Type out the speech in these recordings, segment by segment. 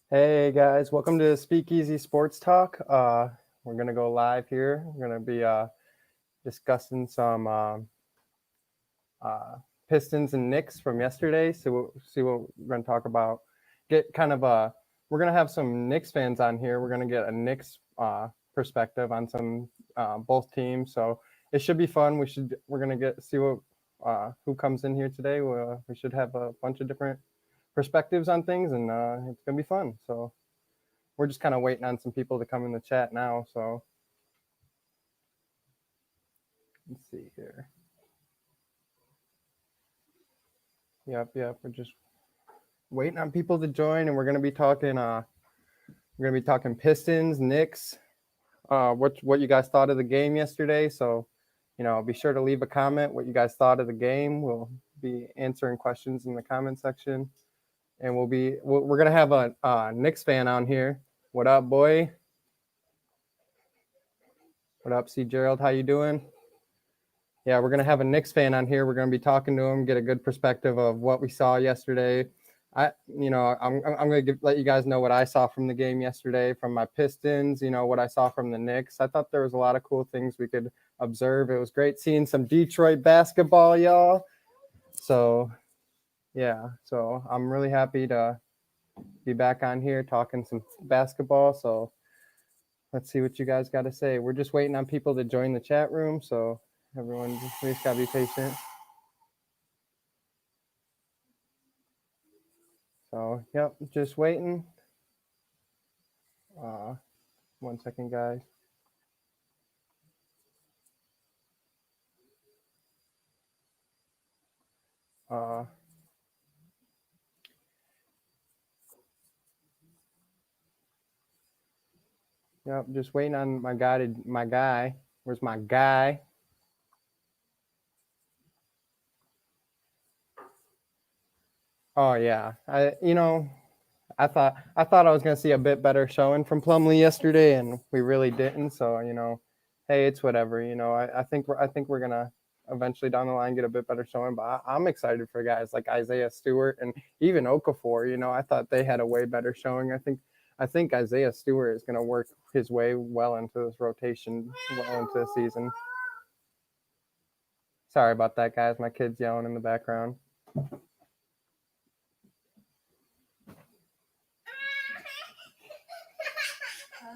Hey guys, welcome to Speakeasy Sports Talk. We're gonna go live here. We're gonna be discussing some Pistons and Knicks from yesterday. So we'll see what we're gonna talk about. Get kind of we're gonna have some Knicks fans on here. We're gonna get a Knicks perspective on some both teams. So it should be fun. We're gonna see what who comes in here today. We should have a bunch of different perspectives on things, and it's gonna be fun. So we're just kind of waiting on some people to come in the chat now. So let's see here. Yep. We're just waiting on people to join, and we're gonna be talking. Pistons, Knicks. What you guys thought of the game yesterday? So, be sure to leave a comment what you guys thought of the game. We'll be answering questions in the comment section, and we're gonna have a Knicks fan on here. What up, boy? What up, C. Gerald? How you doing? Yeah, we're going to have a Knicks fan on here. We're going to be talking to him, get a good perspective of what we saw yesterday. I'm going to let you guys know what I saw from the game yesterday from my Pistons, what I saw from the Knicks. I thought there was a lot of cool things we could observe. It was great seeing some Detroit basketball, y'all. So, yeah, so I'm really happy to be back on here talking some basketball. So let's see what you guys got to say. We're just waiting on people to join the chat room, so everyone, please gotta be patient. So, yep, just waiting. 1 second, guys. Yep, just waiting on my guy. Where's my guy? Oh yeah, I thought I was gonna see a bit better showing from Plumlee yesterday, and we really didn't. So hey, it's whatever. I think we're gonna eventually down the line get a bit better showing. But I'm excited for guys like Isaiah Stewart and even Okafor. I thought they had a way better showing. I think Isaiah Stewart is gonna work his way well into this rotation, well into the season. Sorry about that, guys. My kid's yelling in the background.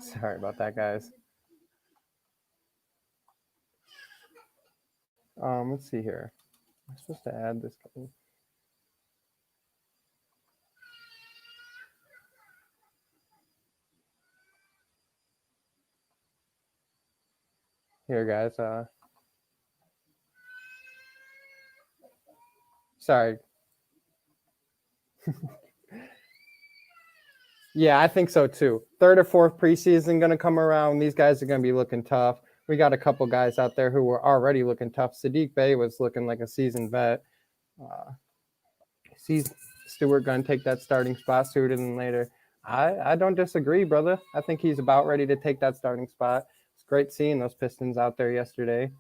Sorry about that, guys. Let's see here. I'm supposed to add this. Here, guys. Sorry. Yeah, I think so too. Third or fourth preseason going to come around. These guys are going to be looking tough. We got a couple guys out there who were already looking tough. Sadiq Bey was looking like a seasoned vet. Sees Stewart going to take that starting spot sooner than later. I don't disagree, brother. I think he's about ready to take that starting spot. It's great seeing those Pistons out there yesterday.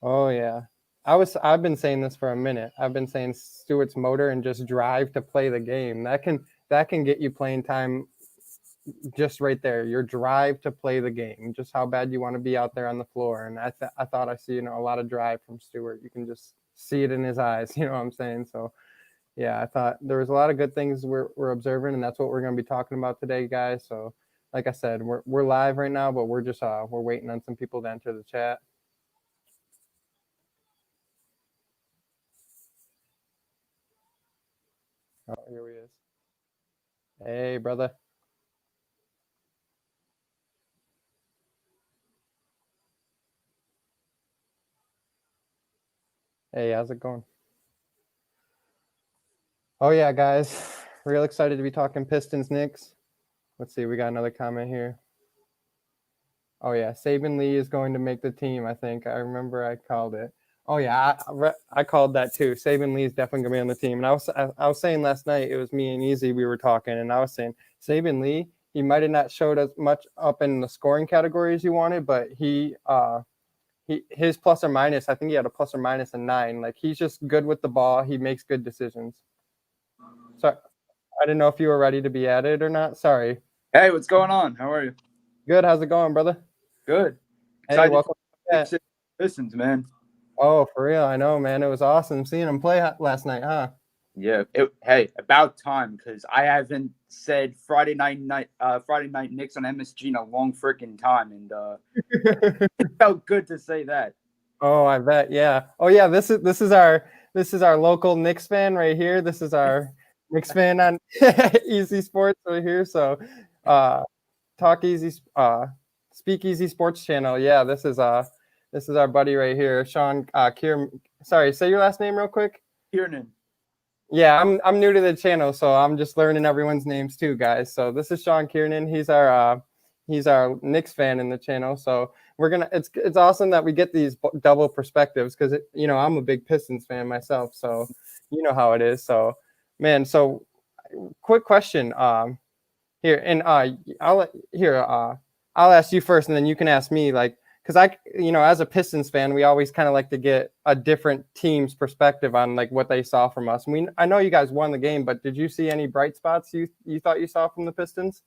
Oh yeah. I've been saying this for a minute. I've been saying Stewart's motor and just drive to play the game. That can get you playing time just right there. Your drive to play the game, just how bad you want to be out there on the floor. And I thought I see a lot of drive from Stewart. You can just see it in his eyes. You know what I'm saying? So yeah, I thought there was a lot of good things we're observing, and that's what we're going to be talking about today, guys. So like I said, we're live right now, but we're just we're waiting on some people to enter the chat. Oh, here he is. Hey, brother. Hey, how's it going? Oh, yeah, guys. Real excited to be talking Pistons Knicks. Let's see. We got another comment here. Oh, yeah. Saban Lee is going to make the team, I think. I remember I called it. Oh, yeah. I called that too. Saban Lee is definitely going to be on the team. And I was saying last night, it was me and Easy, we were talking, and I was saying Saban Lee, he might have not showed as much up in the scoring category as you wanted, but his plus or minus, I think he had a plus or minus a 9. Like, he's just good with the ball. He makes good decisions. Sorry. I didn't know if you were ready to be added or not. Sorry. Hey, what's going on? How are you? Good. How's it going, brother? Good. Hey, Excited welcome. for Knicks and Pistons, man. Oh, for real? I know, man. It was awesome seeing him play last night, huh? Yeah. Hey, about time because I haven't said Friday night Knicks on MSG in a long freaking time, and it felt good to say that. Oh, I bet. Yeah. Oh, yeah. This is our local Knicks fan right here. This is our Knicks fan on Easy Sports right here. So, uh, Talk Easy, Speak Easy Sports Channel. Yeah, this is our buddy right here, Shawn. Kiernan. Sorry, say your last name real quick. Kiernan. Yeah, I'm new to the channel, so I'm just learning everyone's names too, guys. So this is Shawn Kiernan. He's our Knicks fan in the channel. So it's awesome that we get these double perspectives because I'm a big Pistons fan myself, so you know how it is. So man, so quick question. Here and I'll ask you first, and then you can ask me. Like, because as a Pistons fan, we always kind of like to get a different team's perspective on like what they saw from us. I know you guys won the game, but did you see any bright spots you thought you saw from the Pistons?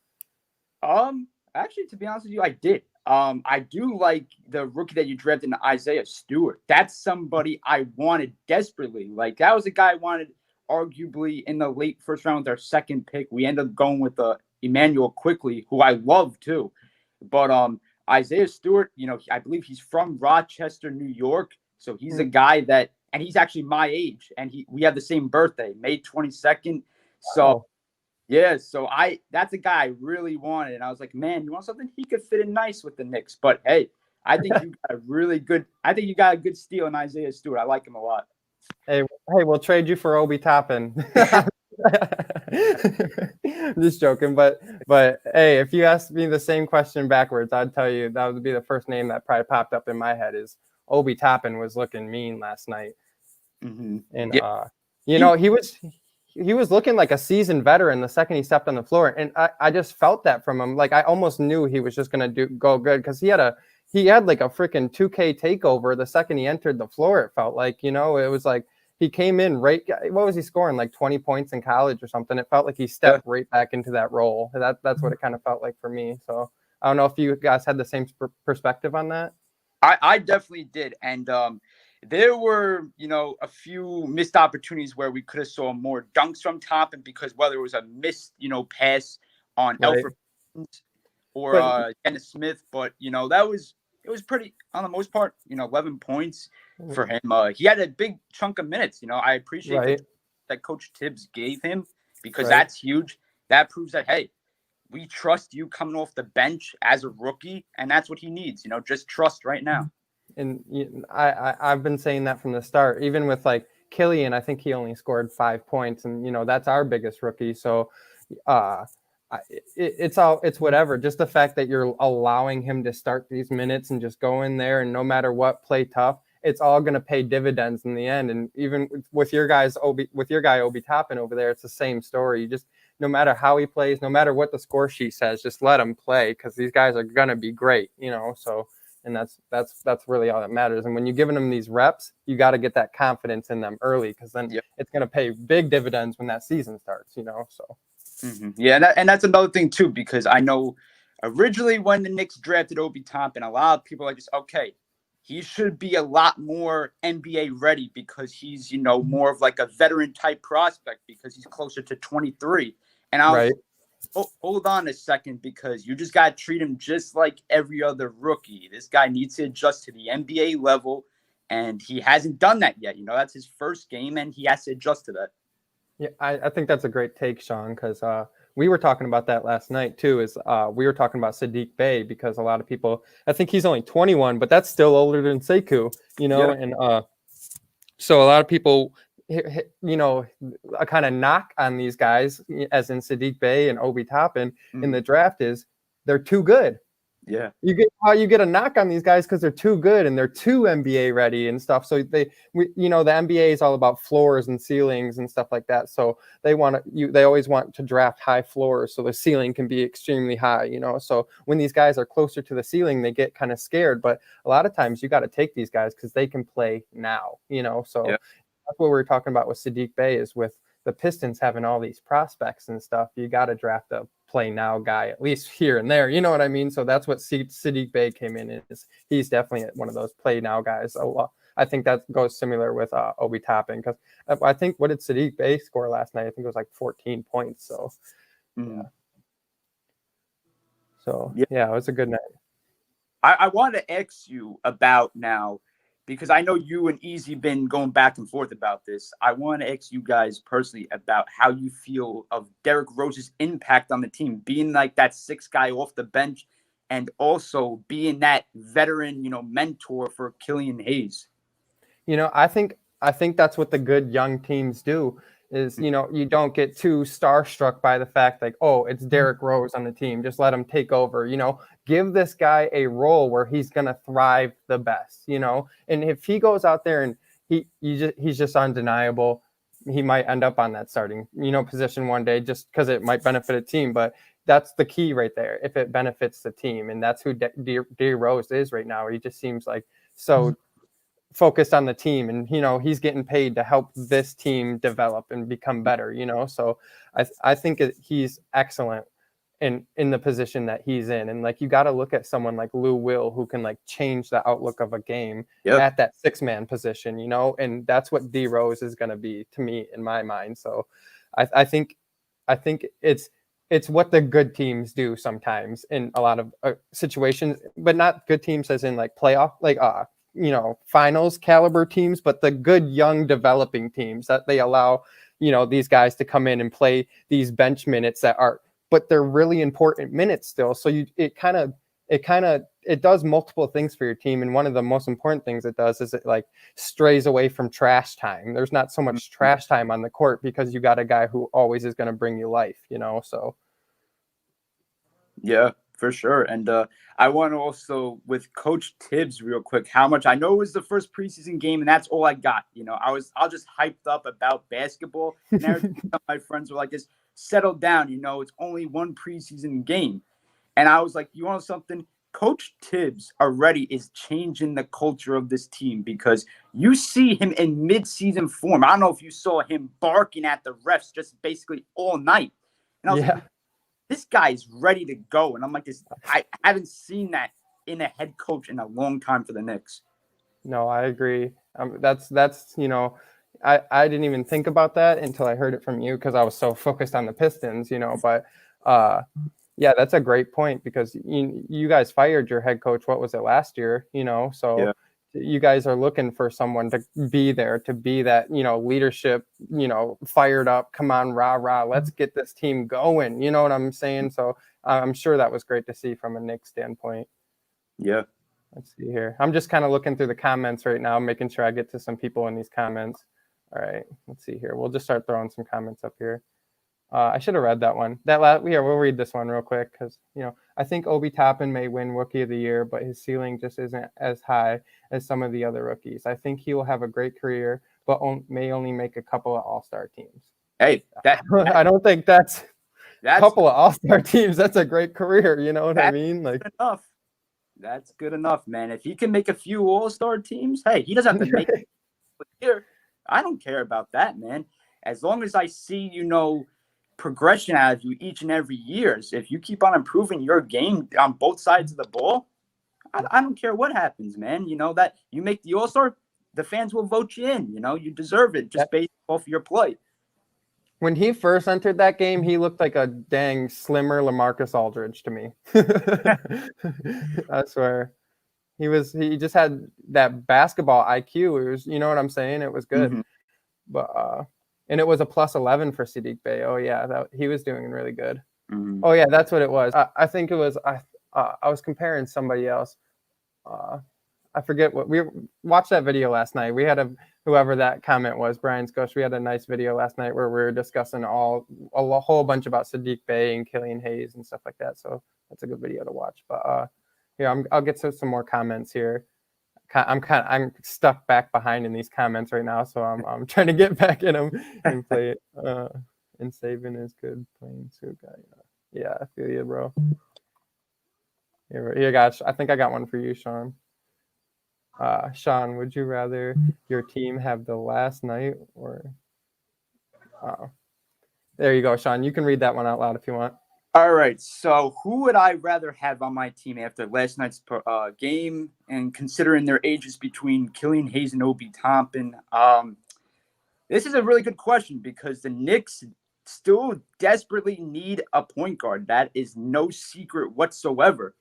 Actually, to be honest with you, I did. I do like the rookie that you drafted, Isaiah Stewart. That's somebody I wanted desperately. Like that was a guy I wanted, arguably in the late first round with our second pick. We ended up going with Emmanuel Quickly, who I love too. But Isaiah Stewart, I believe he's from Rochester, New York. So he's a guy that, and he's actually my age, and we have the same birthday, May 22nd. So yeah, so that's a guy I really wanted. And I was like, man, you want something? He could fit in nice with the Knicks. But hey, I think you got a good steal in Isaiah Stewart. I like him a lot. Hey, we'll trade you for Obi Toppin. Just joking, but hey, if you asked me the same question backwards, I'd tell you that would be the first name that probably popped up in my head is Obi Toppin was looking mean last night. Mm-hmm. And Yeah. he was looking like a seasoned veteran the second he stepped on the floor, and I just felt that from him. Like I almost knew he was just gonna go good because he had like a freaking 2K takeover the second he entered the floor. It felt like it was like he came in right. What was he scoring, like 20 points in college or something? It felt like he stepped right back into that role. That's what it kind of felt like for me. So I don't know if you guys had the same perspective on that. I definitely did. And there were, a few missed opportunities where we could have saw more dunks from Toppin because whether it was a missed, pass on Elfrid or Dennis Smith, but it was pretty on the most part, 11 points for him. He had a big chunk of minutes. I appreciate that Coach Tibbs gave him because that's huge. That proves that hey, we trust you coming off the bench as a rookie, and that's what he needs. Just trust right now. And I've been saying that from the start. Even with like Killian, I think he only scored 5 points, and that's our biggest rookie. So, it's whatever. Just the fact that you're allowing him to start these minutes and just go in there, and no matter what, play tough. It's all going to pay dividends in the end. And even with your guy Obi Toppin over there, it's the same story. You just, no matter how he plays, no matter what the score sheet says, just let him play because these guys are going to be great. So. And that's really all that matters. And when you're giving them these reps, you got to get that confidence in them early because then it's going to pay big dividends when that season starts. So. Mm-hmm. Yeah, and that's another thing too because I know originally when the Knicks drafted Obi Toppin, a lot of people are just okay. He should be a lot more NBA ready because he's more of like a veteran type prospect because he's closer to 23. And I was hold on a second because you just got to treat him just like every other rookie. This guy needs to adjust to the NBA level, and he hasn't done that yet. That's his first game, and he has to adjust to that. Yeah, I think that's a great take, Shawn, because we were talking about that last night, too, we were talking about Saddiq Bey because a lot of people, I think he's only 21, but that's still older than Sekou, and so a lot of people a kind of knock on these guys, as in Saddiq Bey and Obi Toppin in the draft is they're too good. Yeah, you get a knock on these guys because they're too good and they're too NBA ready and stuff. So the NBA is all about floors and ceilings and stuff like that. So they always want to draft high floors so the ceiling can be extremely high. So when these guys are closer to the ceiling, they get kind of scared. But a lot of times you got to take these guys because they can play now. So. That's what we were talking about with Saddiq Bey is with the Pistons having all these prospects and stuff, you got to draft a play now guy at least here and there. You know what I mean? So that's what Saddiq Bey came in is. He's definitely one of those play now guys. I think that goes similar with Obi Toppin, because I think, what did Saddiq Bey score last night? I think it was like 14 points. So yeah. So yeah, it was a good night. I wanted to ask you about now, because I know you and Easy been going back and forth about this. I want to ask you guys personally about how you feel of Derrick Rose's impact on the team, being like that sixth guy off the bench, and also being that veteran, mentor for Killian Hayes. I think that's what the good young teams do. Is, you don't get too starstruck by the fact like, oh, it's Derrick Rose on the team, just let him take over. Give this guy a role where he's going to thrive the best, and if he goes out there and he's just undeniable, he might end up on that starting, position one day, just because it might benefit a team. But that's the key right there, if it benefits the team. And that's who D Rose is right now. He just seems like so focused on the team, and he's getting paid to help this team develop and become better. So I think he's excellent in the position that he's in. And like, you got to look at someone like Lou Will, who can like change the outlook of a game at that 6-man position, and that's what D Rose is going to be to me, in my mind. So I think it's what the good teams do sometimes in a lot of situations, but not good teams as in like playoff, like finals caliber teams, but the good young developing teams that they allow, these guys to come in and play these bench minutes but they're really important minutes still. So it does multiple things for your team. And one of the most important things it does is it like strays away from trash time. There's not so much trash time on the court because you got a guy who always is going to bring you life, so. Yeah, for sure. And I want to also, with Coach Tibbs, real quick, how much I know it was the first preseason game, and that's all I got. I was just hyped up about basketball, and my friends were like, "Just settle down. It's only one preseason game." And I was like, "You want something?" Coach Tibbs already is changing the culture of this team, because you see him in mid-season form. I don't know if you saw him barking at the refs just basically all night. And I was like, this guy's ready to go. And I'm like, I haven't seen that in a head coach in a long time for the Knicks. No, I agree. That's I didn't even think about that until I heard it from you, because I was so focused on the Pistons, but yeah, that's a great point, because you guys fired your head coach. What was it, last year? So you guys are looking for someone to be there, to be that, leadership, fired up. Come on, rah, let's get this team going. You know what I'm saying? So I'm sure that was great to see from a Knicks standpoint. Yeah. Let's see here. I'm just kind of looking through the comments right now, making sure I get to some people in these comments. All right, let's see here. We'll just start throwing some comments up here. I should have read that one. We'll read this one real quick, because I think Obi Toppin may win Rookie of the Year, but his ceiling just isn't as high as some of the other rookies. I think he will have a great career, but may only make a couple of All-Star teams. Hey, I don't think that's a couple of All-Star teams. That's a great career. You know what I mean? Like, enough. That's good enough, man. If he can make a few All-Star teams, hey, he doesn't have to make it here. I don't care about that, man. As long as I see, progression out of you each and every year. So if you keep on improving your game on both sides of the ball, I don't care what happens, man. That you make the All-Star, the fans will vote you in. You deserve it just based off your play. When he first entered that game, he looked like a dang slimmer LaMarcus Aldridge to me. I swear. He just had that basketball IQ. It was, you know what I'm saying? It was good. Mm-hmm. But and it was a +11 for Saddiq Bey. Oh yeah, he was doing really good. Mm-hmm. Oh yeah, that's what it was. I think it was. I was comparing somebody else. I forget what we watched that video last night. We had whoever that comment was, Brian's Ghost. We had a nice video last night where we were discussing a whole bunch about Saddiq Bey and Killian Hayes and stuff like that. So that's a good video to watch. But here, I'll get to some more comments here. I'm stuck back behind in these comments right now, so I'm trying to get back in them and play it. And Saban is good playing suit guy. Yeah, I feel you, bro. Here, guys. I think I got one for you, Shawn. Shawn, would you rather your team have the last night or Oh, there you go, Shawn. You can read that one out loud if you want. All right. So who would I rather have on my team after last night's game, and considering their ages between Killian Hayes and Obi Toppin? This is a really good question because the Knicks still desperately need a point guard. That is no secret whatsoever.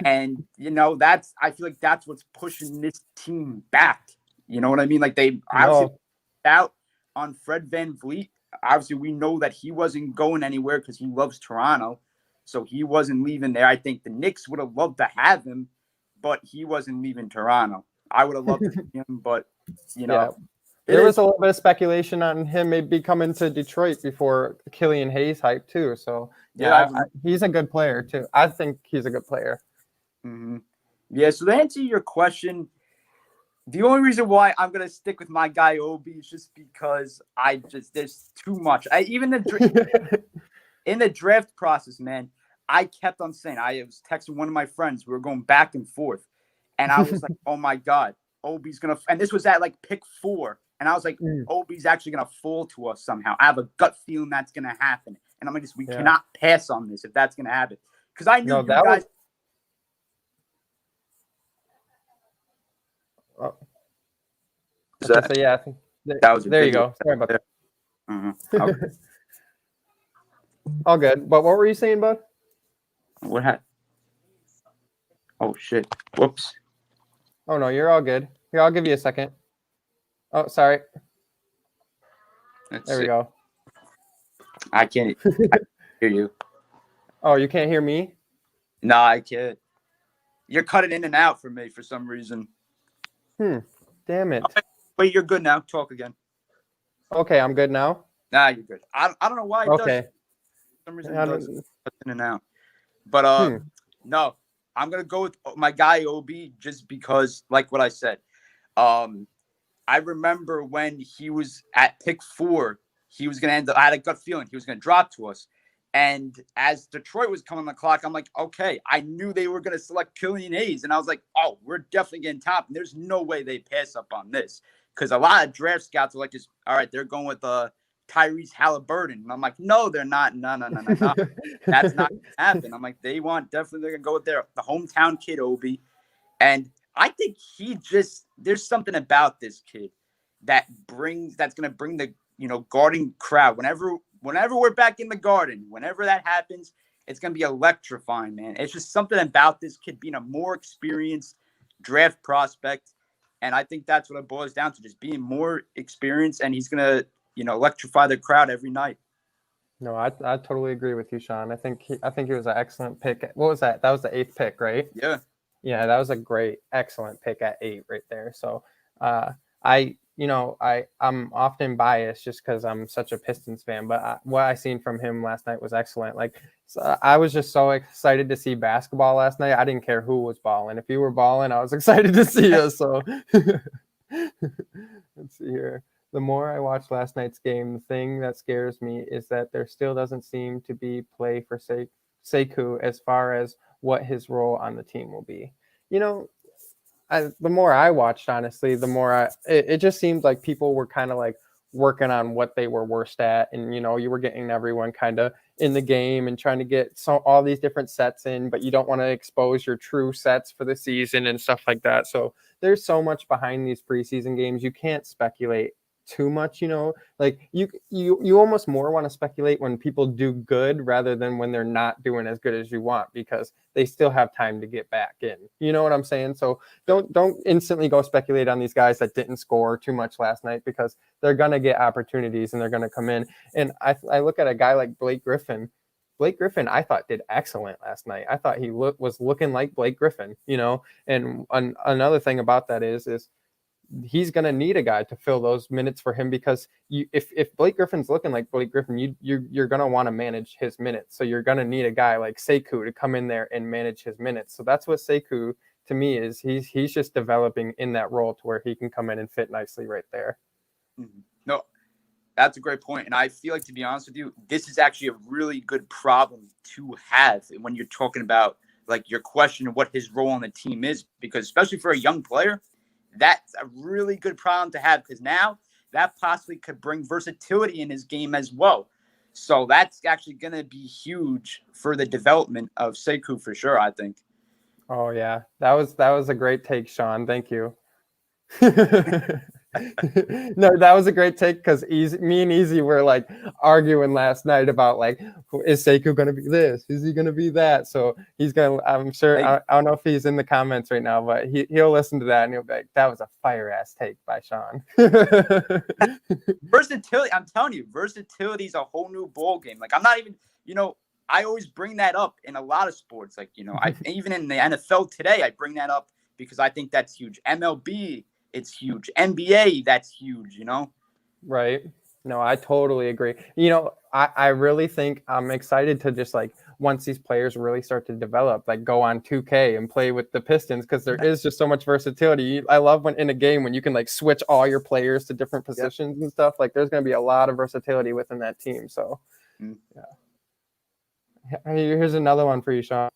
And, I feel like that's what's pushing this team back. You know what I mean? Like they obviously out on Fred VanVleet. Obviously, we know that he wasn't going anywhere because he loves Toronto. So he wasn't leaving there. I think the Knicks would have loved to have him, but he wasn't leaving Toronto. I would have loved to see him, but, There was a little bit of speculation on him maybe coming to Detroit before Killian Hayes hype too. So he's a good player too. I think he's a good player. Mm-hmm. Yeah. So to answer your question, the only reason why I'm gonna stick with my guy Obi is just because there's too much. In the draft process, man, I kept on saying, I was texting one of my friends. We were going back and forth, and I was like, oh my god, Obi's gonna. And this was at like pick 4. And I was like, Obi's actually going to fall to us somehow. I have a gut feeling that's going to happen. And I'm like, we cannot pass on this if that's going to happen. Because I knew you guys. I think there you go. Sorry about that. Mm-hmm. Okay. All good. But what were you saying, bud? What happened? Oh, shit. Whoops. Oh, no, you're all good. Here, I'll give you a second. Oh, sorry. There we go. I can't hear you. Oh, you can't hear me? No, I can't. You're cutting in and out for me for some reason. Damn it. Wait, you're good now. Talk again. Okay, I'm good now? Nah, you're good. I don't know why it does. For some reason it does in and out. But no, I'm going to go with my guy Obi just because, like what I said, I remember when he was at pick 4, he was going to end up, I had a gut feeling he was going to drop to us. And as Detroit was coming on the clock, I'm like, okay, I knew they were going to select Killian Hayes. And I was like, oh, we're definitely getting top. And there's no way they pass up on this. Because a lot of draft scouts are like, all right, they're going with Tyrese Halliburton. And I'm like, no, they're not. No. That's not going to happen. I'm like, they're going to go with the hometown kid, Obi. And I think there's something about this kid that's going to bring the, Garden crowd. Whenever we're back in the Garden, whenever that happens, it's going to be electrifying, man. It's just something about this kid being a more experienced draft prospect. And I think that's what it boils down to, just being more experienced. And he's going to, electrify the crowd every night. No, I totally agree with you, Shawn. I think he was an excellent pick. What was that? That was the 8th pick, right? Yeah. Yeah, that was a excellent pick at 8 right there. So I'm often biased just because I'm such a Pistons fan, but what I seen from him last night was excellent. Like, I was just so excited to see basketball last night. I didn't care who was balling. If you were balling, I was excited to see you. So let's see here. The more I watch last night's game, the thing that scares me is that there still doesn't seem to be play for Sekou as far as what his role on the team will be. The more I watched, honestly, the more it just seemed like people were kind of like working on what they were worst at. And, you were getting everyone kind of in the game and trying to get all these different sets in, but you don't want to expose your true sets for the season and stuff like that. So there's so much behind these preseason games. You can't speculate too much, like you almost more want to speculate when people do good rather than when they're not doing as good as you want, because they still have time to get back in. You know what I'm saying? So don't instantly go speculate on these guys that didn't score too much last night, because they're gonna get opportunities and they're gonna come in. And I look at a guy like Blake Griffin. Blake Griffin, I thought, did excellent last night. I thought he was looking like Blake Griffin, And another thing about that is he's going to need a guy to fill those minutes for him, because if Blake Griffin's looking like Blake Griffin, you're going to want to manage his minutes. So you're going to need a guy like Sekou to come in there and manage his minutes. So that's what Sekou to me is. He's just developing in that role to where he can come in and fit nicely right there. Mm-hmm. No, that's a great point. And I feel like, to be honest with you, this is actually a really good problem to have when you're talking about like your question of what his role on the team is, because especially for a young player, that's a really good problem to have, because now that possibly could bring versatility in his game as well. So that's actually going to be huge for the development of Sekou for sure, I think. Oh yeah, that was a great take, Shawn. Thank you. No, that was a great take because me and Easy were like arguing last night about like, is Sekou going to be this? Is he going to be that? So he's going to, I'm sure, Hey. I don't know if he's in the comments right now, but he'll listen to that and he'll be like, that was a fire ass take by Shawn. Versatility, I'm telling you, versatility is a whole new ball game. Like, I'm not even, I always bring that up in a lot of sports. Like, even in the NFL today, I bring that up because I think that's huge. MLB, it's huge. NBA, that's huge, Right. No, I totally agree. I really think I'm excited to just like once these players really start to develop, like go on 2K and play with the Pistons because there is just so much versatility. I love when in a game when you can like switch all your players to different positions and stuff. Like there's going to be a lot of versatility within that team. So, yeah. Here's another one for you, Shawn.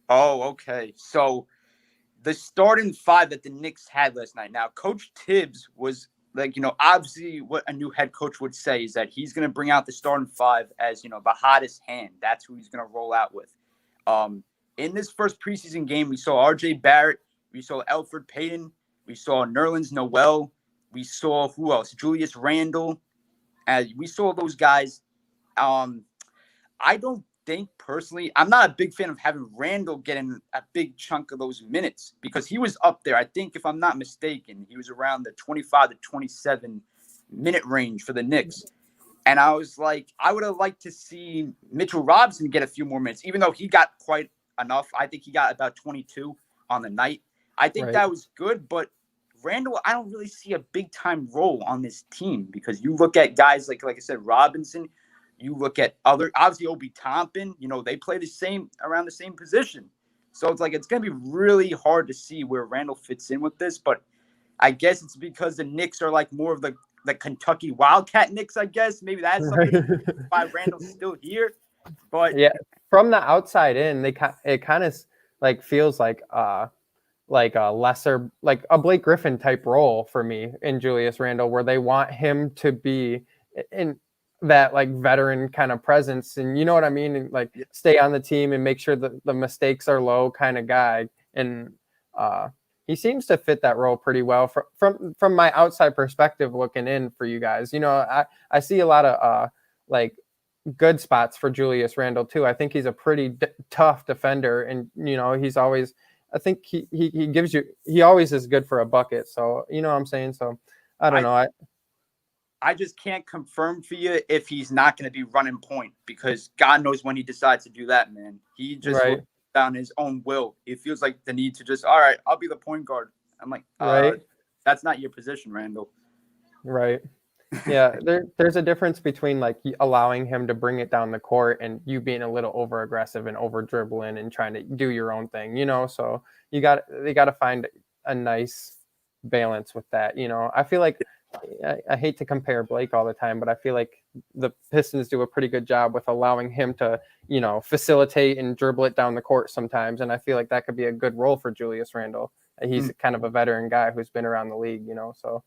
Oh, okay. So the starting five that the Knicks had last night. Now, Coach Tibbs was like, obviously what a new head coach would say is that he's going to bring out the starting five as, the hottest hand. That's who he's going to roll out with. In this first preseason game, we saw R.J. Barrett. We saw Elfrid Payton. We saw Nerlens Noel. We saw who else? Julius Randle. We saw those guys. I don't think personally, I'm not a big fan of having Randle getting a big chunk of those minutes because he was up there. I think if I'm not mistaken, he was around the 25 to 27 minute range for the Knicks. And I was like, I would have liked to see Mitchell Robinson get a few more minutes, even though he got quite enough. I think he got about 22 on the night. I think that was good, but Randle, I don't really see a big time role on this team because you look at guys like I said, Robinson. You look at obviously Obi Toppin, they play around the same position. So it's like, it's going to be really hard to see where Randle fits in with this. But I guess it's because the Knicks are like more of the Kentucky Wildcat Knicks, I guess. Maybe that's something why Randle's still here. But yeah, from the outside in, it kind of like feels like a lesser, like a Blake Griffin type role for me in Julius Randle, where they want him to be in that like veteran kind of presence, and you know what I mean, and like stay on the team and make sure that the mistakes are low kind of guy. And he seems to fit that role pretty well from my outside perspective looking in for you guys. I see a lot of like good spots for Julius Randle too. I think he's a pretty tough defender, and he's always, I think he always is good for a bucket. So what I'm saying. So I don't know. I just can't confirm for you if he's not going to be running point because God knows when he decides to do that, man. He just down his own will. It feels like the need to just, all right, I'll be the point guard. I'm like, that's not your position, Randle. Right. Yeah, there's a difference between like allowing him to bring it down the court and you being a little over aggressive and over dribbling and trying to do your own thing, So they got to find a nice balance with that. I feel like I hate to compare Blake all the time, but I feel like the Pistons do a pretty good job with allowing him to, facilitate and dribble it down the court sometimes. And I feel like that could be a good role for Julius Randle. He's kind of a veteran guy who's been around the league, so.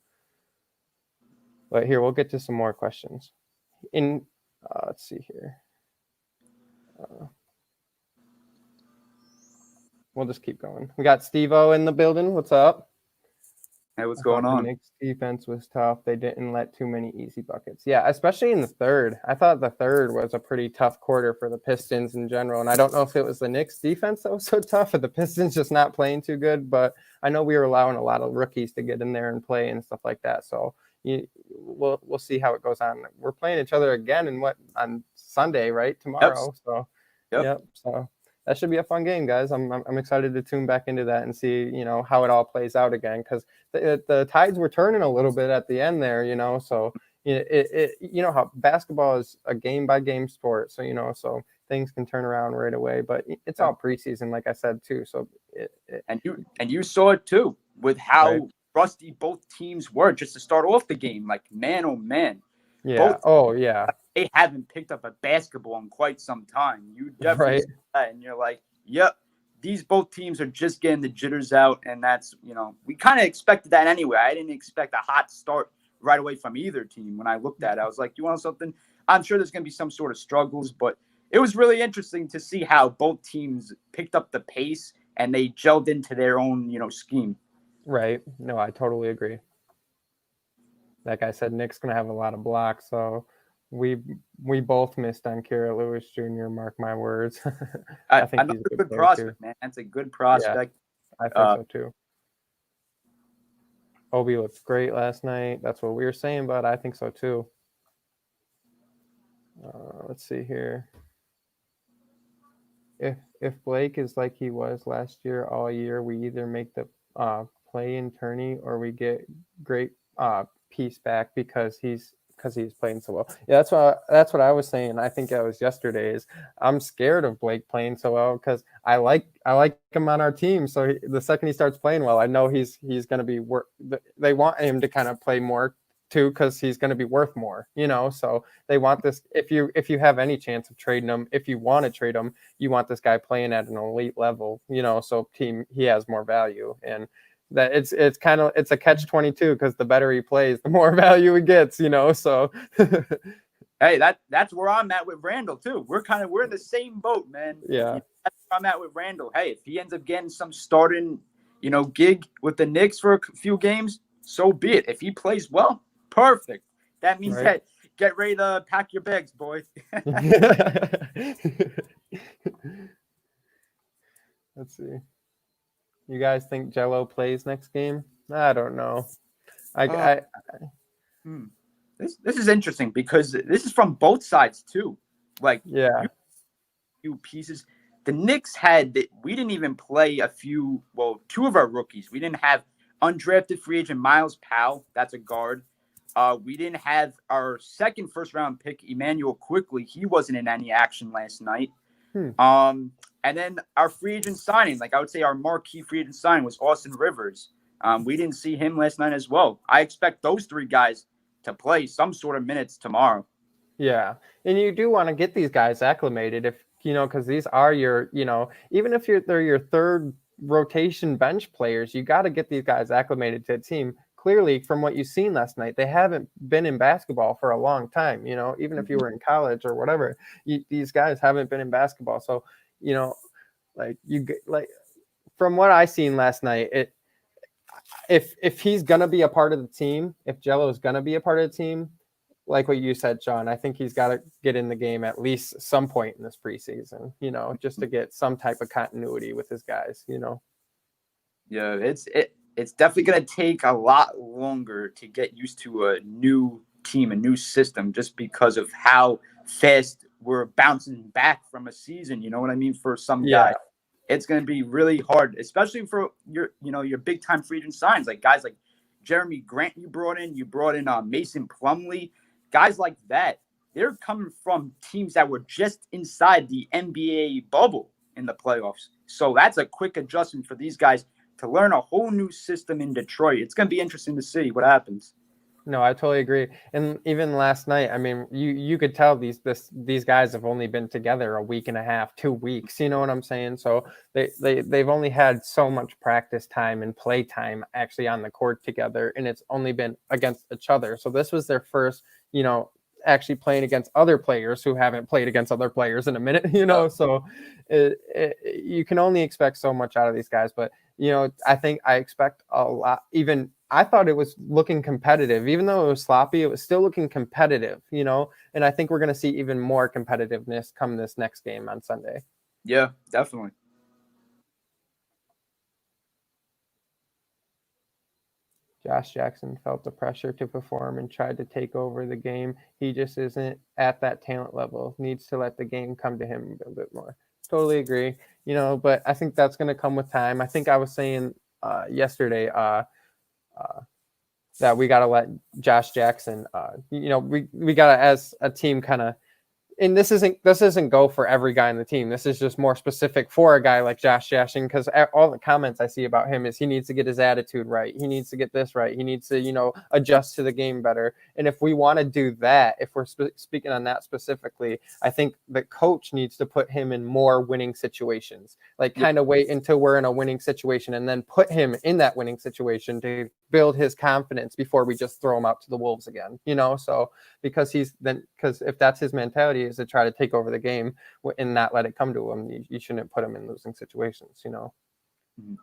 But here, we'll get to some more questions. Let's see here. We'll just keep going. We got Steve-O in the building. What's up? Hey, what's going on? The Knicks defense was tough. They didn't let too many easy buckets. Yeah, especially in the third. I thought the third was a pretty tough quarter for the Pistons in general. And I don't know if it was the Knicks defense that was so tough or the Pistons just not playing too good. But I know we were allowing a lot of rookies to get in there and play and stuff like that. So we'll see how it goes on. We're playing each other again on Sunday, right? Tomorrow. Yep. So yep. So that should be a fun game, guys. I'm excited to tune back into that and see, how it all plays out again. Because the tides were turning a little bit at the end there, So how basketball is a game by game sport. So so things can turn around right away. But it's all preseason, like I said too. So and you saw it too with how rusty both teams were just to start off the game. Like man, oh man. Yeah. They haven't picked up a basketball in quite some time. You definitely see that, and you're like, yep, these both teams are just getting the jitters out, and that's, we kind of expected that anyway. I didn't expect a hot start right away from either team. When I looked at it, I was like, you want something? I'm sure there's going to be some sort of struggles, but it was really interesting to see how both teams picked up the pace and they gelled into their own, scheme. Right. No, I totally agree. Like I said, Nick's going to have a lot of blocks, so we both missed on Kira Lewis Jr., mark my words. I think he's a good prospect, man. That's a good prospect. Yeah, I think so too. Obi looked great last night. That's what we were saying, but I think so too. Let's see here. If Blake is like he was last year all year, we either make the play in tourney or we get great piece back because he's playing so well. Yeah, that's what I was saying. I think it was yesterday. Is I'm scared of Blake playing so well because I like him on our team. So the second he starts playing well, I know he's going to be they want him to kind of play more too because he's going to be worth more. So they want this. If you have any chance of trading him, if you want to trade him, you want this guy playing at an elite level. So he has more value and. That it's a catch-22 because the better he plays, the more value he gets, So hey, that's where I'm at with Randall too. We're in the same boat, man. Yeah, that's where I'm at with Randall. Hey, if he ends up getting some starting, gig with the Knicks for a few games, so be it. If he plays well, perfect. That means that get ready to pack your bags, boy. Let's see. You guys think Jello plays next game? I don't know. This is interesting because this is from both sides too. Like, yeah, few pieces. The Knicks we didn't even play two of our rookies. We didn't have undrafted free agent Miles Powell. That's a guard. We didn't have our second first round pick, Emmanuel Quickly. He wasn't in any action last night. And then our free agent signing, like I would say our marquee free agent signing was Austin Rivers. We didn't see him last night as well. I expect those three guys to play some sort of minutes tomorrow. Yeah. And you do want to get these guys acclimated because these are your, even if they're your third rotation bench players, you got to get these guys acclimated to the team. Clearly, from what you've seen last night, they haven't been in basketball for a long time. Even if you were in college or whatever, these guys haven't been in basketball. So, from what I seen last night, if he's gonna be a part of the team, if Jello is gonna be a part of the team, like what you said, Shawn, I think he's got to get in the game at least some point in this preseason. Just to get some type of continuity with his guys. Yeah, it's definitely gonna take a lot longer to get used to a new team, a new system, just because of how fast we're bouncing back from a season. You know what I mean? For some guys, it's going to be really hard, especially for your big time free agent signs, like guys like Jeremy Grant. You brought in Mason Plumlee, guys like that. They're coming from teams that were just inside the NBA bubble in the playoffs. So that's a quick adjustment for these guys to learn a whole new system in Detroit. It's going to be interesting to see what happens. No, I totally agree. And even last night, I mean, you could tell these guys have only been together a week and a half, 2 weeks. You know what I'm saying? So they've only had so much practice time and play time actually on the court together, and it's only been against each other. So this was their first, actually playing against other players who haven't played against other players in a minute. So you can only expect so much out of these guys. But I expect a lot. Even I thought it was looking competitive, even though it was sloppy. It was still looking competitive, and I think we're going to see even more competitiveness come this next game on Sunday. Yeah, definitely. Josh Jackson felt the pressure to perform and tried to take over the game. He just isn't at that talent level. Needs to let the game come to him a bit more. Totally agree. But I think that's going to come with time. I think I was saying yesterday that we got to let Josh Jackson, we got to, as a team, kind of and this isn't go for every guy on the team. This is just more specific for a guy like Josh Jackson, because all the comments I see about him is he needs to get his attitude right. He needs to get this right. He needs to, adjust to the game better. And if we want to do that, if we're speaking on that specifically, I think the coach needs to put him in more winning situations, like kind of wait until we're in a winning situation and then put him in that winning situation to build his confidence before we just throw him out to the wolves again, so because if that's his mentality is to try to take over the game and not let it come to him, you shouldn't put him in losing situations.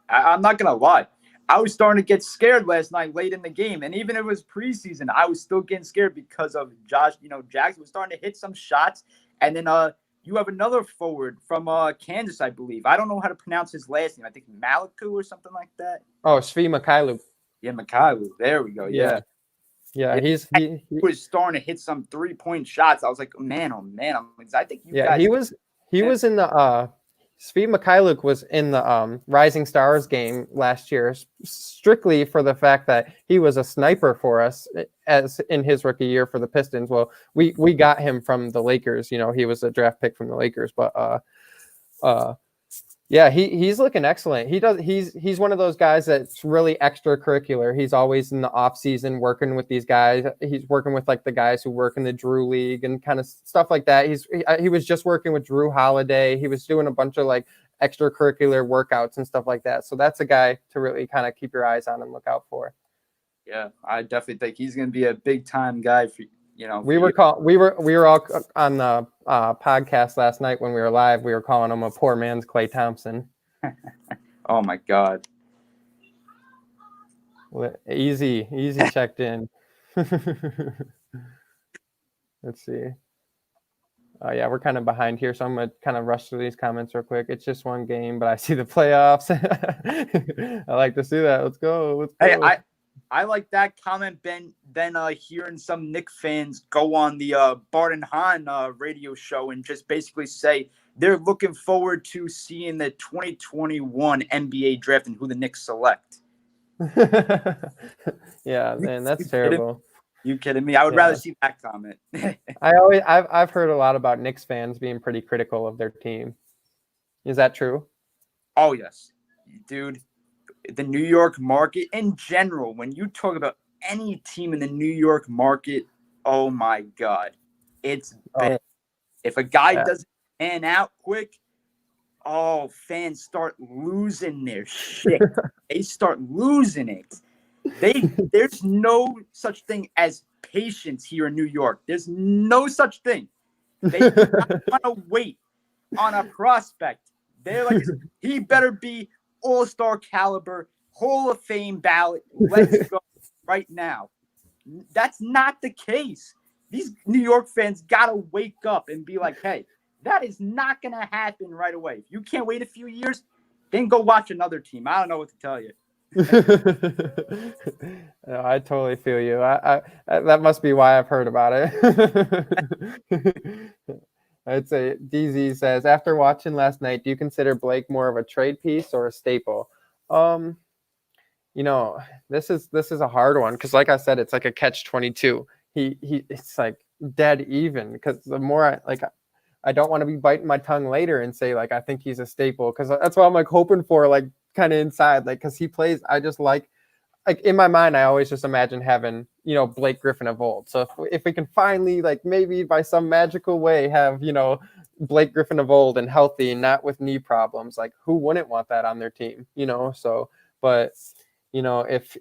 I'm not gonna lie, I was starting to get scared last night late in the game, and even if it was preseason, I was still getting scared because of Josh. Jackson was starting to hit some shots, and then you have another forward from Kansas, I believe. I don't know how to pronounce his last name. I think Maliku or something like that. Oh, Svi Mikhailuk. Yeah, Mikhailuk. There we go. Yeah. He was starting to hit some 3-point shots. I was like, man, oh man. I think you guys. He was in the Svi Mikhailuk was in the Rising Stars game last year, strictly for the fact that he was a sniper for us as in his rookie year for the Pistons. Well, we got him from the Lakers. He was a draft pick from the Lakers, but yeah, he's looking excellent. He's one of those guys that's really extracurricular. He's always in the off season working with these guys. He's working with like the guys who work in the Drew League and kind of stuff like that. He was just working with Drew Holiday. He was doing a bunch of like extracurricular workouts and stuff like that. So that's a guy to really kind of keep your eyes on and look out for. Yeah, I definitely think he's going to be a big time guy for. We were all on the podcast last night when we were live. We were calling him a poor man's Klay Thompson. Oh my God! Easy checked in. Let's see. Oh yeah, we're kind of behind here, so I'm gonna kind of rush through these comments real quick. It's just one game, but I see the playoffs. I like to see that. Let's go. Hey, I like that comment, Ben. Then hearing some Knicks fans go on the Barton Hahn radio show and just basically say they're looking forward to seeing the 2021 NBA draft and who the Knicks select. Yeah, man, that's terrible. You kidding me? I would rather see that comment. I've heard a lot about Knicks fans being pretty critical of their team. Is that true? Oh yes, dude. The New York market in general, when you talk about any team in the New York market, oh my God, it's bad. If a guy doesn't pan out quick, fans start losing their shit. They start losing it. There's no such thing as patience here in New York. There's no such thing. They want to wait on a prospect. They're like, he better be all-star caliber, Hall of Fame ballot. Let's go right now. That's not the case. These New York fans got to wake up and be like, hey, that is not going to happen right away. If you can't wait a few years, then go watch another team. I don't know what to tell you. No, I totally feel you. I that must be why I've heard about it. I'd say DZ says, after watching last night, do you consider Blake more of a trade piece or a staple? This is a hard one because, like I said, it's like a catch-22. It's like dead even because the more I don't want to be biting my tongue later and say like I think he's a staple because that's what I'm like hoping for, like kind of inside, like because he plays. I just like in my mind, I always just imagine having, Blake Griffin of old. So if we can finally, like maybe by some magical way have, Blake Griffin of old and healthy and not with knee problems, like who wouldn't want that on their team, So, but, if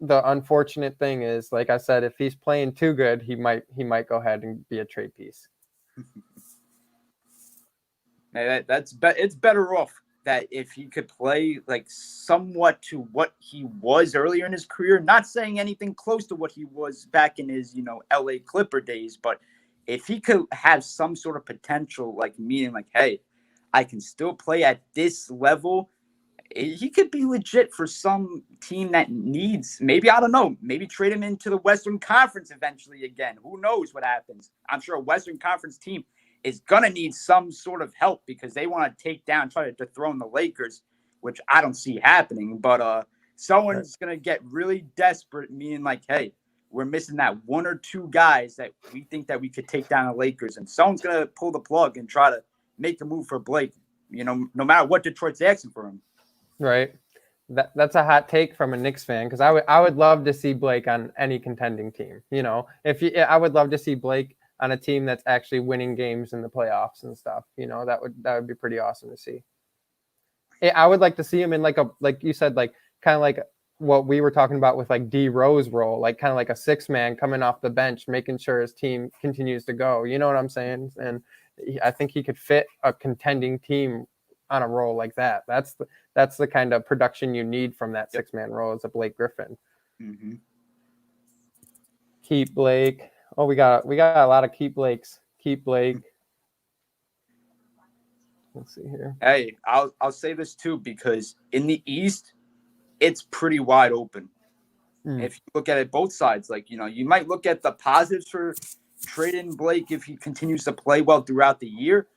the unfortunate thing is, like I said, if he's playing too good, he might go ahead and be a trade piece. It's better off that if he could play like somewhat to what he was earlier in his career, not saying anything close to what he was back in his, LA Clipper days, but if he could have some sort of potential, like meaning like, hey, I can still play at this level, he could be legit for some team that needs, maybe, I don't know, maybe trade him into the Western Conference eventually again. Who knows what happens? I'm sure a Western Conference team is going to need some sort of help because they want to try to dethrone the Lakers, which I don't see happening. But someone's going to get really desperate, meaning like, hey, we're missing that one or two guys that we think that we could take down the Lakers, and someone's gonna pull the plug and try to make a move for Blake. No matter what Detroit's asking for him. Right. That's a hot take from a Knicks fan, because I would love to see Blake on any contending team. I would love to see Blake on a team that's actually winning games in the playoffs and stuff. That would be pretty awesome to see. I would like to see him in like you said, like kind of like what we were talking about with like D Rose role, like kind of like a 6-man coming off the bench, making sure his team continues to go. You know what I'm saying? And I think he could fit a contending team on a role like that. That's the kind of production you need from that 6-man role as a Blake Griffin. Mm-hmm. Keep Blake. Oh, we got a lot of keep Blakes. Keep Blake. Let's see here. Hey, I'll say this too, because in the East, it's pretty wide open. If you look at it both sides, like, you might look at the positives for trading Blake if he continues to play well throughout the year,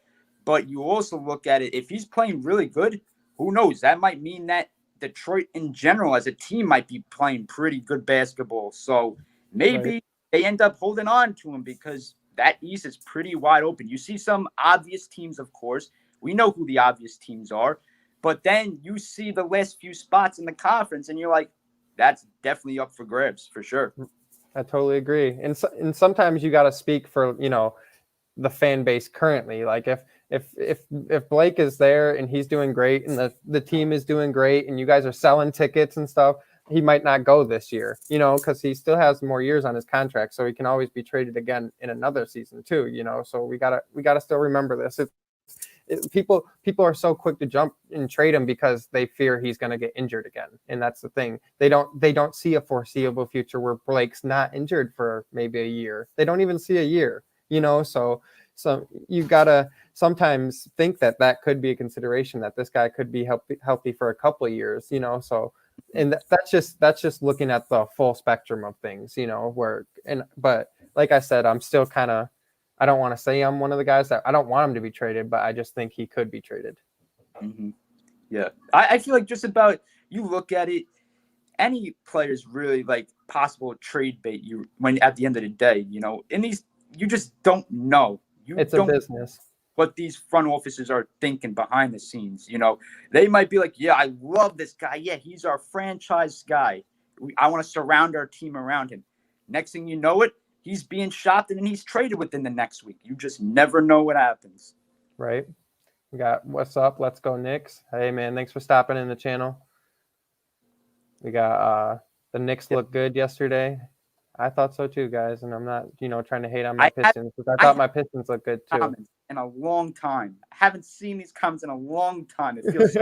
but you also look at it, if he's playing really good, who knows? That might mean that Detroit in general as a team might be playing pretty good basketball. So maybe they end up holding on to him, because that East is pretty wide open. You see some obvious teams, of course. We know who the obvious teams are. But then you see the last few spots in the conference, and you're like, that's definitely up for grabs, for sure. I totally agree. And sometimes you got to speak for, the fan base currently. Like if Blake is there and he's doing great and the team is doing great and you guys are selling tickets and stuff, he might not go this year, because he still has more years on his contract. So he can always be traded again in another season too, So we gotta still remember this. People are so quick to jump and trade him because they fear he's going to get injured again. And that's the thing. They don't see a foreseeable future where Blake's not injured for maybe a year. They don't even see a year, so you got to sometimes think that could be a consideration, that this guy could be healthy for a couple of years, so, and that's just looking at the full spectrum of things, but like I said, I'm still kind of, I don't want to say I'm one of the guys that I don't want him to be traded, but I just think he could be traded. Mm-hmm. Yeah. I feel like just about, you look at it, any players really like possible trade bait when at the end of the day, in these, you just don't know. It's a business. What these front offices are thinking behind the scenes. They might be like, yeah, I love this guy. Yeah, he's our franchise guy. I want to surround our team around him. Next thing you know it, he's being shopped and then he's traded within the next week. You just never know what happens. Right. We got what's up. Let's go Knicks. Hey man, thanks for stopping in the channel. We got the Knicks looked good yesterday. I thought so too, guys. And I'm not, trying to hate on my Pistons, because I thought my Pistons looked good too. In a long time. I haven't seen these comments in a long time. It feels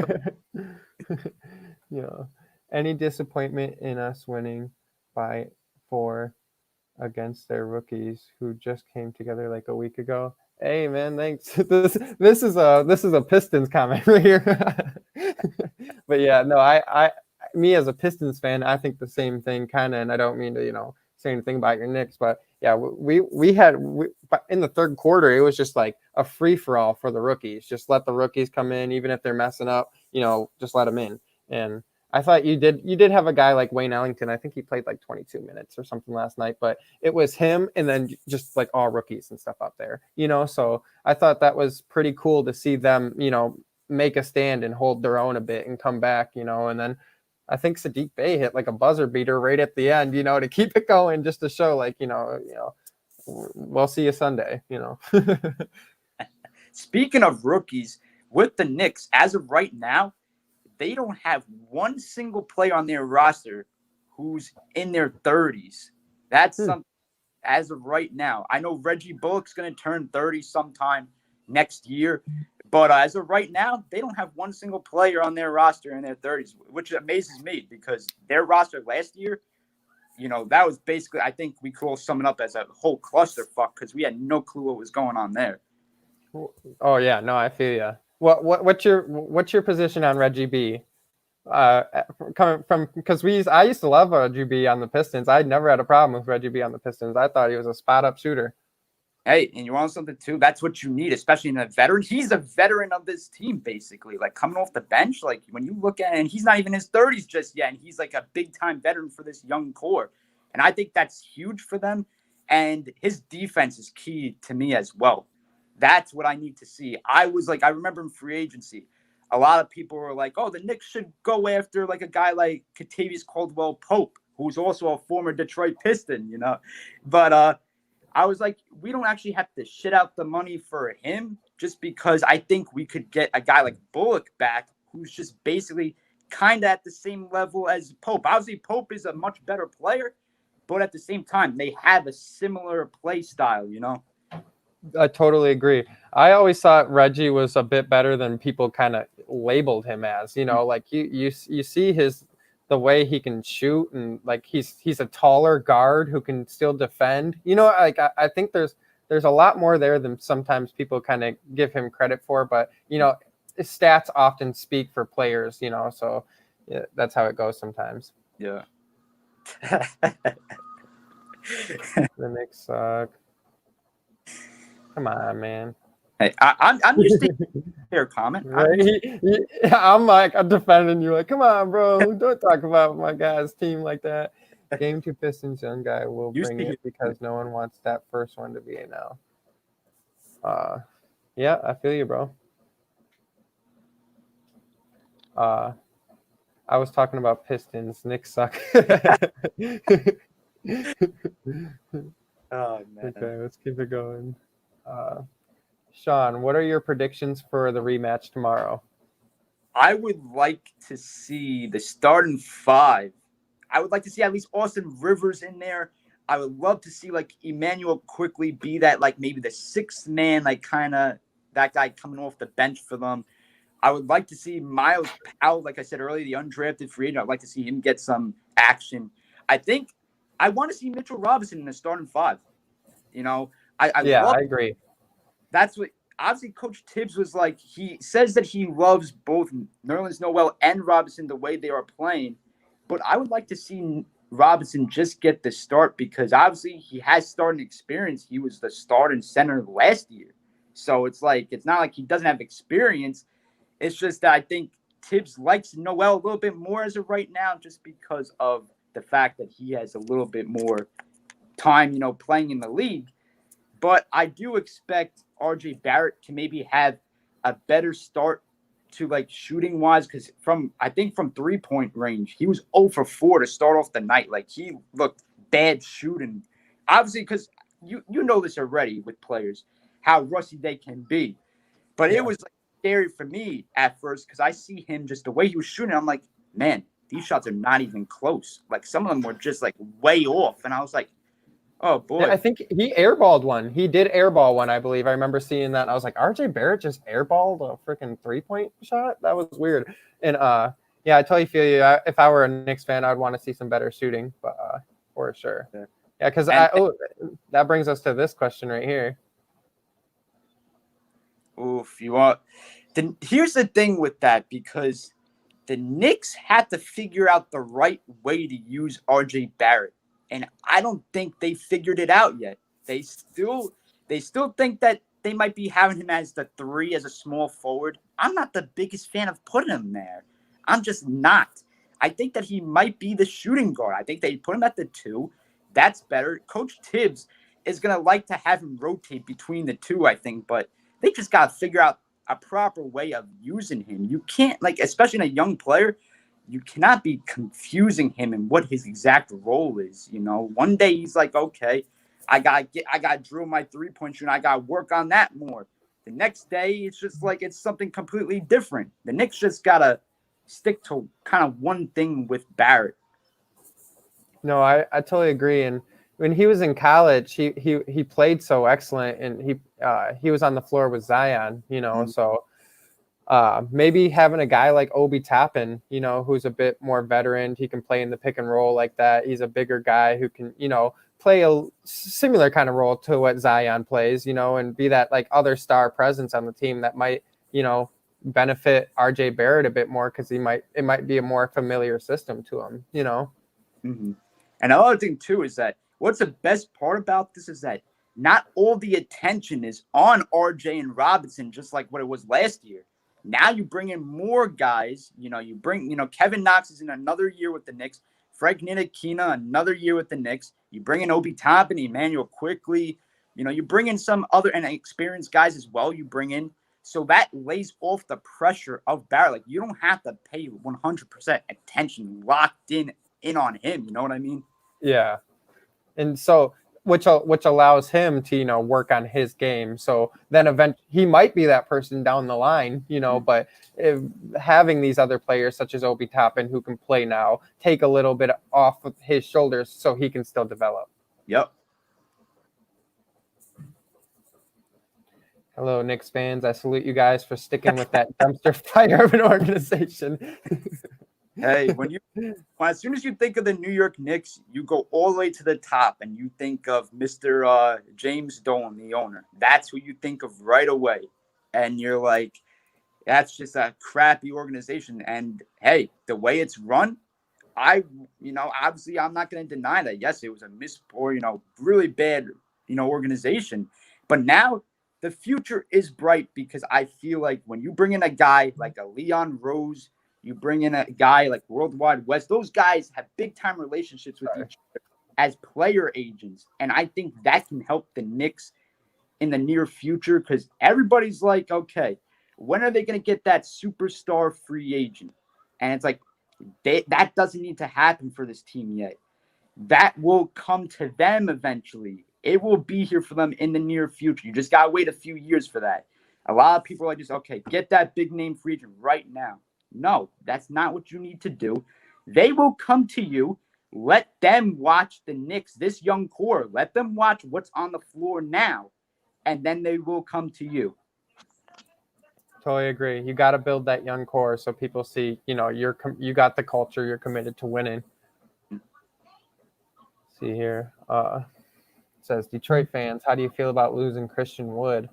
so any disappointment in us winning by 4 against their rookies who just came together like a week ago? Hey man, thanks. This is a Pistons comment right here. But yeah, no, I me as a Pistons fan, I think the same thing kind of, and I don't mean to say anything about your Knicks, but yeah, we had in the third quarter, it was just like a free for all for the rookies. Just let the rookies come in, even if they're messing up, just let them in. And I thought you did have a guy like Wayne Ellington. I think he played like 22 minutes or something last night, but it was him and then just like all rookies and stuff out there, so I thought that was pretty cool to see them, make a stand and hold their own a bit and come back, and then I think Sadiq Bey hit like a buzzer beater right at the end, to keep it going, just to show like, we'll see you Sunday, Speaking of rookies, with the Knicks, as of right now, they don't have one single player on their roster who's in their 30s. That's something as of right now. I know Reggie Bullock's going to turn 30 sometime next year, but as of right now, they don't have one single player on their roster in their 30s, which amazes me, because their roster last year, that was basically, I think we could all sum it up as a whole clusterfuck, because we had no clue what was going on there. Oh yeah, no, I feel you. What's your position on Reggie B? Coming from, because I used to love Reggie B on the Pistons. I never had a problem with Reggie B on the Pistons. I thought he was a spot up shooter. Hey, and you want something too? That's what you need, especially in a veteran. He's a veteran of this team, basically. Like coming off the bench, like when you look at it, and he's not even in his 30s just yet, and he's like a big time veteran for this young core. And I think that's huge for them. And his defense is key to me as well. That's what I need to see. I remember in free agency, a lot of people were like, oh, the Knicks should go after like a guy like Kentavious Caldwell-Pope, who's also a former Detroit Piston, But I was like, we don't actually have to shit out the money for him just because I think we could get a guy like Bullock back who's just basically kind of at the same level as Pope. Obviously, Pope is a much better player, but at the same time, they have a similar play style, I totally agree. I always thought Reggie was a bit better than people kind of labeled him as. Like you see the way he can shoot, and like he's a taller guard who can still defend. Like I think there's a lot more there than sometimes people kind of give him credit for. But his stats often speak for players. So yeah, that's how it goes sometimes. Yeah. The Knicks suck. Come on, man. Hey, I'm just a fair comment. Right? I'm defending you. Like, come on, bro. Don't talk about my guy's team like that. Game 2 Pistons, young guy will bring it because no one wants that first one to be a no. Yeah, I feel you, bro. I was talking about Pistons. Knicks suck. Oh, man. Okay, let's keep it going. Shawn, what are your predictions for the rematch tomorrow? I would like to see the starting 5. I would like to see at least Austin Rivers in there. I would love to see like Emmanuel quickly be that like maybe the 6th man, like kind of that guy coming off the bench for them. I would like to see Miles Powell, like I said earlier, the undrafted free agent. I'd like to see him get some action. I think I want to see Mitchell Robinson in the starting 5. I agree. That's what obviously Coach Tibbs was like. He says that he loves both Nerlens Noel and Robinson the way they are playing, but I would like to see Robinson just get the start because obviously he has starting experience. He was the starting center last year, so it's not like he doesn't have experience. It's just that I think Tibbs likes Noel a little bit more as of right now, just because of the fact that he has a little bit more time, playing in the league. But I do expect RJ Barrett to maybe have a better start to like shooting wise, because from 3-point range, he was 0 for 4 to start off the night. Like he looked bad shooting, obviously, because you know this already with players, how rusty they can be. But It was like scary for me at first because I see him just the way he was shooting. I'm like, man, these shots are not even close. Like some of them were just like way off. And I was like, oh boy. Yeah, I think he airballed one. He did airball one, I believe. I remember seeing that. And I was like, RJ Barrett just airballed a freaking 3-point shot? That was weird. And yeah, I totally feel you. If I were a Knicks fan, I'd want to see some better shooting, but for sure. Yeah, because that brings us to this question right here. Oof, here's the thing with that, because the Knicks had to figure out the right way to use RJ Barrett. And I don't think they figured it out yet. They still think that they might be having him as the 3, as a small forward. I'm not the biggest fan of putting him there. I'm just not. I think that he might be the shooting guard. I think they put him at the 2. That's better. Coach Tibbs is going to like to have him rotate between the 2, I think. But they just got to figure out a proper way of using him. You can't, like, especially in a young player, you cannot be confusing him in what his exact role is. One day he's like, okay, I got to drill my 3-point shooting. I got to work on that more. The next day, it's just like it's something completely different. The Knicks just got to stick to kind of one thing with Barrett. No, I totally agree. And when he was in college, he played so excellent, and he was on the floor with Zion, Mm-hmm. So maybe having a guy like Obi Toppin, who's a bit more veteran, he can play in the pick and roll like that. He's a bigger guy who can, play a similar kind of role to what Zion plays, and be that like other star presence on the team that might, benefit RJ Barrett a bit more because it might be a more familiar system to him, Mm-hmm. And another thing too is that what's the best part about this is that not all the attention is on RJ and Robinson, just like what it was last year. Now you bring in more guys. You bring, Kevin Knox is in another year with the Knicks. Frank Ntilikina another year with the Knicks. You bring in Obi Toppin, Emmanuel Quickly. You bring in some other and experienced guys as well. You bring in. So that lays off the pressure of Barrett. Like, you don't have to pay 100% attention locked in on him. You know what I mean? Yeah. And so which allows him to, work on his game. So then eventually he might be that person down the line, but having these other players such as Obi Toppin who can play now take a little bit off of his shoulders so he can still develop. Yep. Hello, Knicks fans. I salute you guys for sticking with that dumpster fire of an organization. Hey, as soon as you think of the New York Knicks, you go all the way to the top and you think of Mr. James Dolan, the owner. That's who you think of right away. And you're like, that's just a crappy organization. And hey, the way it's run, obviously I'm not going to deny that. Yes, it was a really bad, organization. But now the future is bright because I feel like when you bring in a guy like a Leon Rose, you bring in a guy like Worldwide West, those guys have big-time relationships with each other as player agents. And I think that can help the Knicks in the near future because everybody's like, okay, when are they going to get that superstar free agent? And it's like, that doesn't need to happen for this team yet. That will come to them eventually. It will be here for them in the near future. You just got to wait a few years for that. A lot of people are just, okay, get that big-name free agent right now. No, that's not what you need to do. They will come to you. Let them watch the Knicks, this young core. Let them watch what's on the floor now, and then they will come to you. Totally agree. You got to build that young core so people see, you got the culture. You're committed to winning. See here. It says, Detroit fans, how do you feel about losing Christian Wood?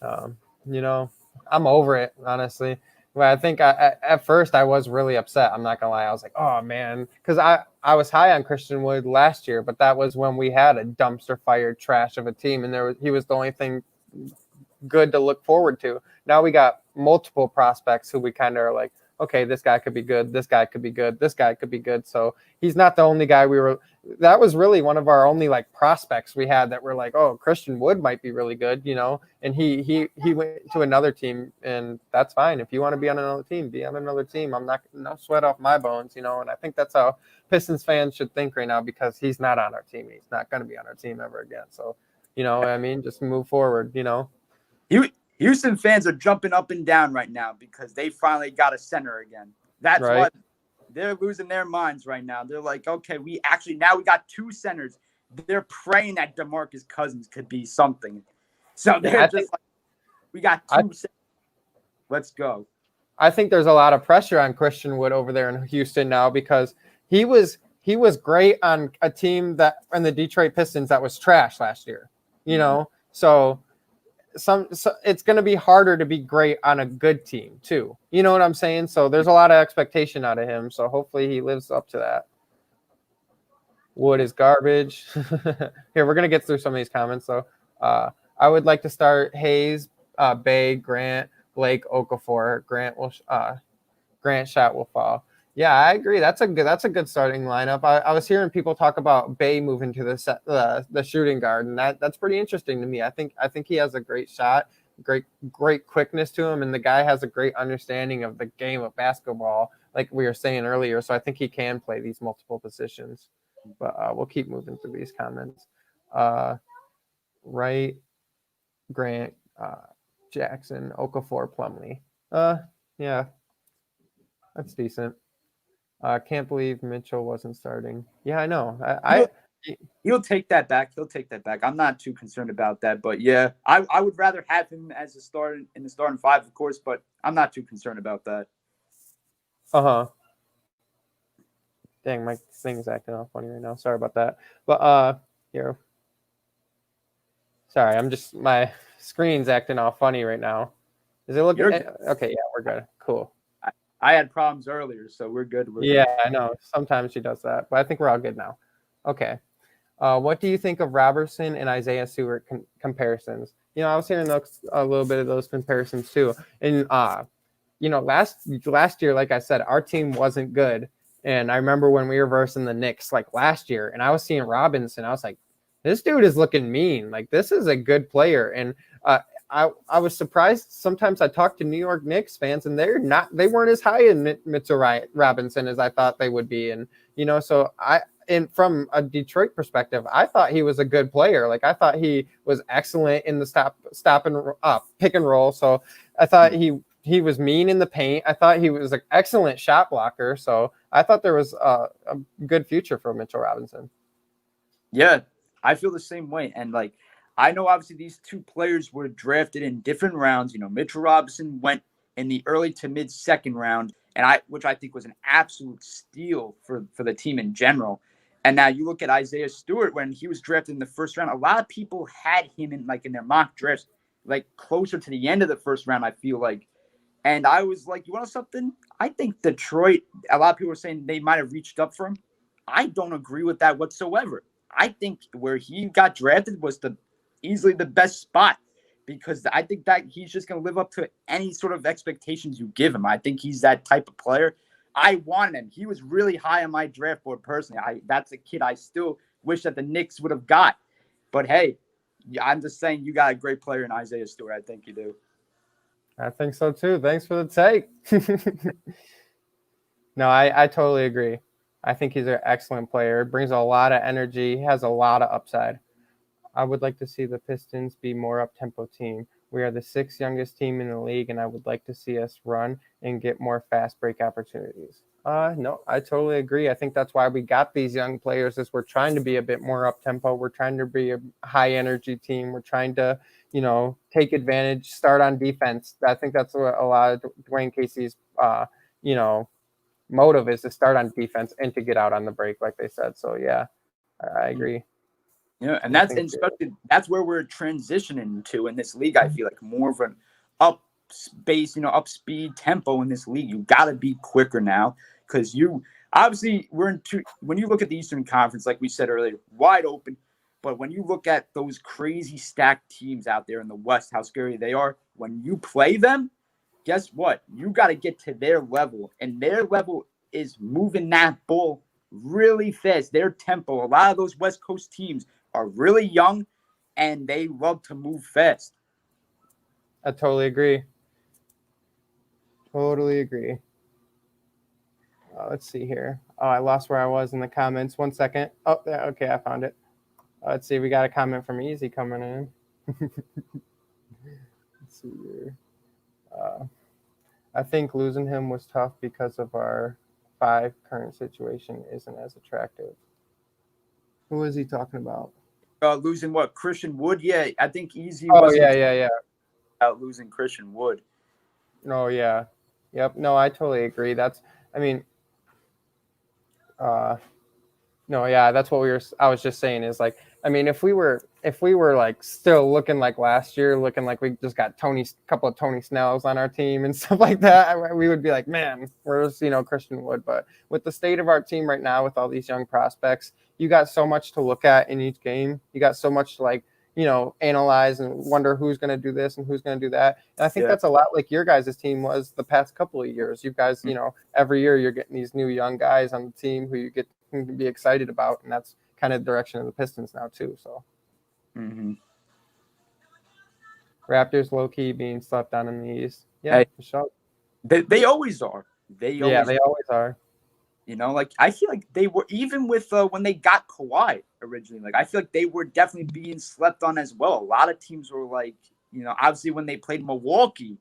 I'm over it, honestly. Well, I think at first I was really upset. I'm not going to lie. I was like, oh, man. Because I was high on Christian Wood last year, but that was when we had a dumpster fire trash of a team, and he was the only thing good to look forward to. Now we got multiple prospects who we kind of are like, okay, this guy could be good. This guy could be good. This guy could be good. So he's not the only guy that was really one of our only prospects we had that were like, oh, Christian Wood might be really good, and he went to another team, and that's fine. If you want to be on another team, be on another team. I'm not, no sweat off my bones, and I think that's how Pistons fans should think right now because he's not on our team. He's not going to be on our team ever again. So, just move forward, Houston fans are jumping up and down right now because they finally got a center again. That's right. what they're losing their minds right now. They're like, okay, now we got two centers. They're praying that DeMarcus Cousins could be something. So they're we got two centers. Let's go. I think there's a lot of pressure on Christian Wood over there in Houston now because he was great on a team that in the Detroit Pistons that was trash last year. So it's going to be harder to be great on a good team too. You know what I'm saying? So there's a lot of expectation out of him. So hopefully he lives up to that. Wood is garbage. Here, we're going to get through some of these comments. So I would like to start Hayes, Bay, Grant, Blake, Okafor. Grant shot will fall. Yeah, I agree. That's a good starting lineup. I was hearing people talk about Bay moving to the shooting guard, and that's pretty interesting to me. I think he has a great shot, great quickness to him, and the guy has a great understanding of the game of basketball, like we were saying earlier. So I think he can play these multiple positions. But we'll keep moving through these comments. Wright, Grant, Jackson, Okafor, Plumlee. Yeah, that's decent. Can't believe Mitchell wasn't starting. Yeah, I know. He'll take that back. I'm not too concerned about that. But yeah, I would rather have him as a starter in the starting five, of course. But I'm not too concerned about that. Dang, my thing's acting all funny right now. Sorry about that. But here. Sorry, my screen's acting all funny right now. Is it looking? Okay, yeah, we're good. Cool. I had problems earlier, so we're good. Yeah, I know. Sometimes she does that, but I think we're all good now. Okay. What do you think of Robertson and Isaiah Stewart comparisons? I was hearing a little bit of those comparisons too. And last year, like I said, our team wasn't good. And I remember when we were versing the Knicks like last year, and I was seeing Robinson, I was like, this dude is looking mean. Like, this is a good player. And I was surprised. Sometimes I talk to New York Knicks fans, and they weren't as high in Mitchell Robinson as I thought they would be. And so from a Detroit perspective, I thought he was a good player. Like, I thought he was excellent in the stop and pick and roll. So I thought he was mean in the paint. I thought he was an excellent shot blocker. So I thought there was a good future for Mitchell Robinson. Yeah, I feel the same way. And like, I know obviously these two players were drafted in different rounds. Mitchell Robinson went in the early to mid second round, which I think was an absolute steal for the team in general. And now you look at Isaiah Stewart when he was drafted in the first round. A lot of people had him in their mock drafts, like closer to the end of the first round, I feel like. And I was like, you want something? I think Detroit, a lot of people were saying they might have reached up for him. I don't agree with that whatsoever. I think where he got drafted was easily the best spot, because I think that he's just going to live up to any sort of expectations you give him. I think he's that type of player. I wanted him. He was really high on my draft board personally. That's a kid I still wish that the Knicks would have got. But hey, I'm just saying you got a great player in Isaiah Stewart. I think you do. I think so too. Thanks for the take. No, I totally agree. I think he's an excellent player. Brings a lot of energy. He has a lot of upside. I would like to see the Pistons be more up-tempo team. We are the 6th youngest team in the league, and I would like to see us run and get more fast break opportunities. No, I totally agree. I think that's why we got these young players, is we're trying to be a bit more up-tempo. We're trying to be a high-energy team. We're trying to, take advantage, start on defense. I think that's what a lot of Dwayne Casey's, motive is, to start on defense and to get out on the break, like they said. So, yeah, I agree. Yeah, and that's where we're transitioning to in this league. I feel like more of an up speed tempo in this league. You got to be quicker now, because when you look at the Eastern Conference, like we said earlier, wide open. But when you look at those crazy stacked teams out there in the West, how scary they are, when you play them, guess what? You got to get to their level, and their level is moving that ball really fast. Their tempo, a lot of those West Coast teams are really young, and they love to move fast. I totally agree. Totally agree. Let's see here. Oh, I lost where I was in the comments. 1 second. Oh, yeah, okay, I found it. Let's see. We got a comment from Easy coming in. Let's see here. I think losing him was tough because of our 5 current situation isn't as attractive. Who is he talking about? Losing what? Christian Wood? Yeah, I think Easy yeah. About losing Christian Wood. Oh, yeah. Yep. No, I totally agree. No, yeah, that's what I was just saying is like, if we were like still looking like last year, looking like we just got couple of Tony Snells on our team and stuff like that, we would be like, man, where's, Christian Wood? But with the state of our team right now, with all these young prospects, you got so much to look at in each game. You got so much to analyze and wonder who's going to do this and who's going to do that. And I think that's a lot like your guys' team was the past couple of years. You guys, every year you're getting these new young guys on the team who you get to be excited about. And that's kind of the direction of the Pistons now too. So Raptors low-key being slept on in the East. Yeah, for sure. They always are. They always are. I feel like they were, even with when they got Kawhi originally, I feel like they were definitely being slept on as well. A lot of teams were obviously when they played Milwaukee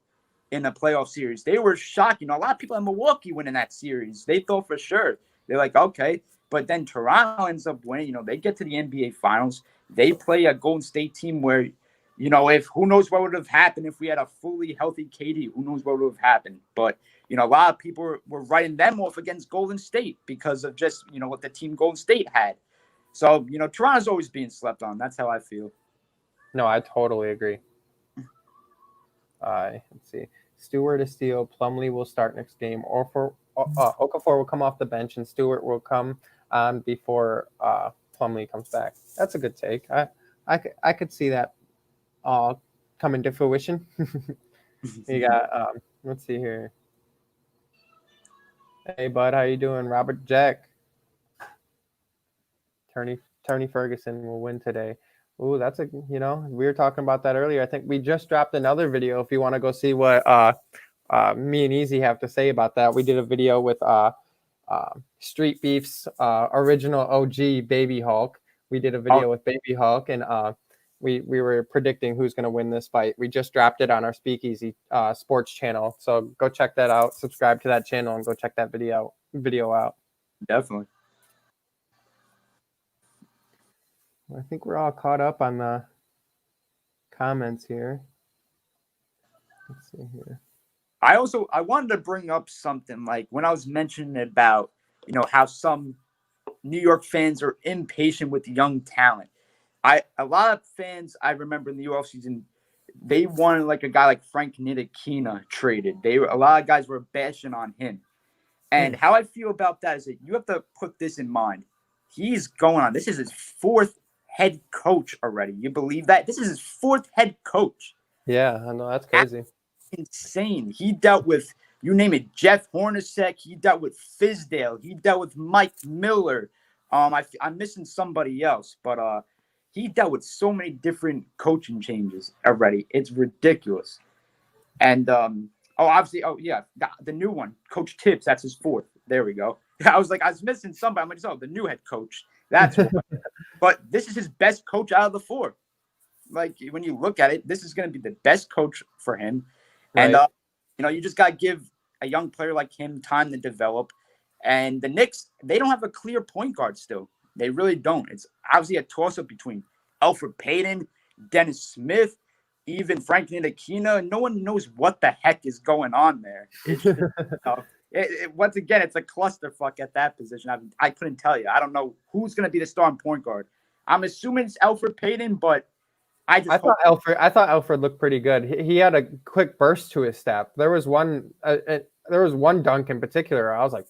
in a playoff series, they were shocked. A lot of people in Milwaukee winning that series. They thought for sure. They're like, okay. But then Toronto ends up winning. They get to the NBA Finals. They play a Golden State team where, if who knows what would have happened if we had a fully healthy KD. Who knows what would have happened. But, a lot of people were writing them off against Golden State because of just, what the team Golden State had. So, Toronto's always being slept on. That's how I feel. No, I totally agree. Let's see. Stewart is steal. Plumlee will start next game. Okafor will come off the bench, and Stewart will come on before Plumlee comes back. That's a good take. I could see that coming to fruition. You got let's see here. Hey, bud, how you doing? Robert Jack. Tony Ferguson will win today. Ooh, that's we were talking about that earlier. I think we just dropped another video. If you want to go see what me and Easy have to say about that, we did a video with Street Beef's original OG Baby Hulk. We did a video with Baby Hulk, and we were predicting who's going to win this fight. We just dropped it on our Speakeasy Sports channel, so go check that out. Subscribe to that channel and go check that video out. Definitely. I think we're all caught up on the comments here. Let's see here. I wanted to bring up something like when I was mentioning about, how some New York fans are impatient with young talent. A lot of fans I remember in the offseason, they wanted like a guy like Frank Ntilikina traded. A lot of guys were bashing on him. And how I feel about that is that you have to put this in mind. He's going on. This is his fourth head coach already. You believe that? This is his fourth head coach. Yeah, I know. That's crazy. That's insane. He dealt with, you name it, Jeff Hornacek. He dealt with Fizdale. He dealt with Mike Miller. I'm missing somebody else, but he dealt with so many different coaching changes already. It's ridiculous. And obviously, the new one, Coach Tibbs. That's his fourth. There we go. I was missing somebody. I'm like, the new head coach. That's but this is his best coach out of the four. Like when you look at it, this is going to be the best coach for him. Right. And you just got to give a young player like him time to develop. And the Knicks, they don't have a clear point guard still. They really don't. It's obviously a toss-up between Elfrid Payton, Dennis Smith, even Frank Ntilikina. No one knows what the heck is going on there. Once again, it's a clusterfuck at that position. I couldn't tell you. I don't know who's going to be the starting point guard. I'm assuming it's Elfrid Payton, but I thought Elfrid looked pretty good. He had a quick burst to his step. There was one dunk in particular. I was like,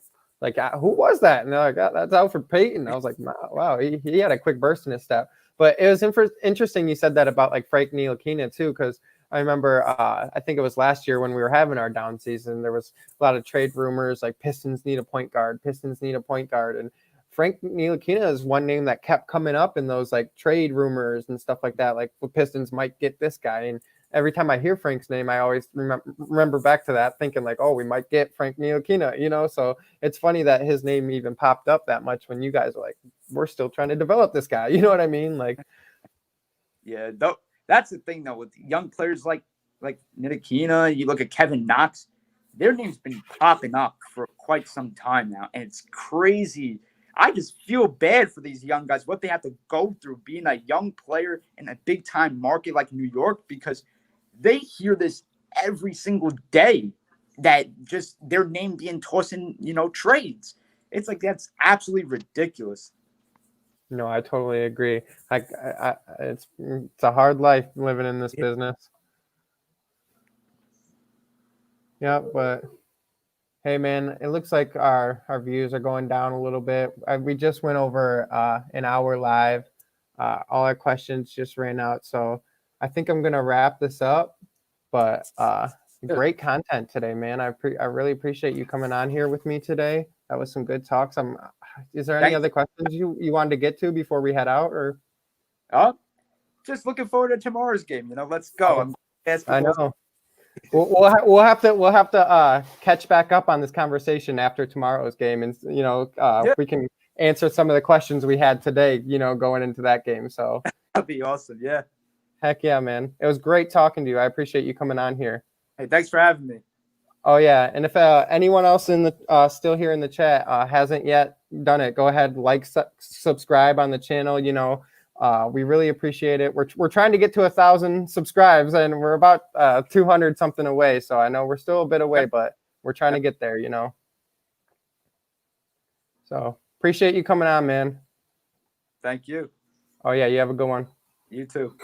who was that? And they're like, that's Elfrid Payton. I was like, wow, he had a quick burst in his step. But it was interesting you said that about like Frank Ntilikina too, because I remember I think it was last year when we were having our down season, there was a lot of trade rumors like Pistons need a point guard, and Frank Ntilikina is one name that kept coming up in those like trade rumors and stuff like that. Like the Pistons might get this guy, and every time I hear Frank's name, I always remember back to that, thinking like, oh, we might get Frank Ntilikina, So it's funny that his name even popped up that much when you guys are like, we're still trying to develop this guy. You know what I mean? Like, yeah, that's the thing though with young players like Ntilikina. You look at Kevin Knox; their name's been popping up for quite some time now, and it's crazy. I just feel bad for these young guys, what they have to go through being a young player in a big-time market like New York, because they hear this every single day that just their name being tossed in, trades. It's like that's absolutely ridiculous. No, I totally agree. It's a hard life living in this business. Yeah, but hey, man, it looks like our views are going down a little bit. We just went over an hour live. All our questions just ran out. So I think I'm going to wrap this up. But great content today, man. I really appreciate you coming on here with me today. That was some good talks. Is there any other questions you wanted to get to before we head out? Or just looking forward to tomorrow's game. Let's go. I know. We'll have to catch back up on this conversation after tomorrow's game, and we can answer some of the questions we had today, going into that game. So that'd be awesome. Yeah. Heck yeah, man. It was great talking to you. I appreciate you coming on here. Hey, thanks for having me. Oh yeah, and if anyone else in the still here in the chat hasn't yet done it, go ahead, subscribe on the channel. We really appreciate it. We're trying to get to 1,000 subscribes, and we're about 200 something away. So I know we're still a bit away, but we're trying to get there. So appreciate you coming on, man. Thank you. Oh yeah, you have a good one. You too.